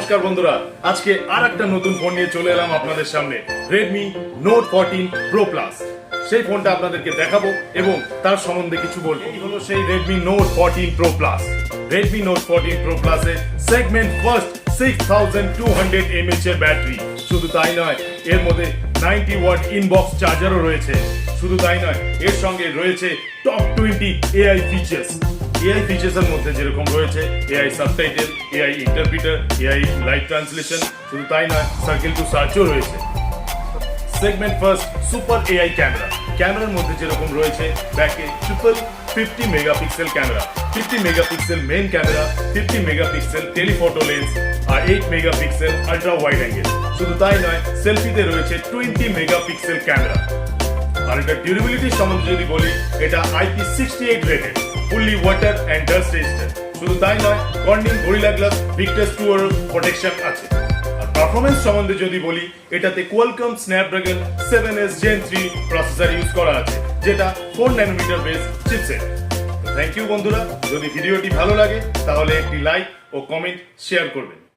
নমস্কার বন্ধুরা, আজকে আর একটা নতুন ফোন নিয়ে চলে এলাম আপনাদের সামনে, Redmi Note 14 Pro Plus। সেই ফোনটা আপনাদেরকে দেখাবো এবং তার সম্বন্ধে কিছু বলবো। এই হলো সেই Redmi Note 14 Pro Plus। Redmi Note 14 Pro Plus এর সেগমেন্ট ফার্স্ট 6200 mAh এর ব্যাটারি। শুধু তাই নয়, এর মধ্যে 90 ওয়াট ইনবক্স চার্জারও রয়েছে। শুধু তাই নয়, এর সঙ্গে রয়েছে টপ 20 AI ফিচার্স। এআই ফিচার্সের মধ্যে যেরকম রয়েছে AI subtitle, AI interpreter, AI live translation. শুধু তাই নয়, সার্কেল টু সার্চও রয়েছে। সেগমেন্ট ফার্স্ট সুপার এআই ক্যামেরার মধ্যে যেরকম রয়েছে ব্যাকে triple 50 megapixel camera, 50 megapixel main camera, 50 megapixel telephoto lens আর 8 মেগাপিক্সেল আল্ট্রা ওয়াইড অ্যাঙ্গেল। শুধু তাই নয়, সেলফিতে রয়েছে 20 মেগাপিক্সেল ক্যামেরা। আর এটা ডিউরেবিলিটি সম্বন্ধে যদি বলি, এটা IP68 rated, fully water and dust resistant. শুধু তাই নয়, কর্নিং গরিলা গ্লাস ভিক্টাস 2 এর প্রোটেকশন আছে। আর পারফরম্যান্স সম্বন্ধে যদি বলি, এটাতে Qualcomm Snapdragon 7S Gen 3 processor use করা আছে, যেটা 4 nanometre base chipset. Thank you বন্ধুরা, যদি ভিডিওটি ভালো লাগে তাহলে একটি লাইক ও কমেন্ট শেয়ার করবেন।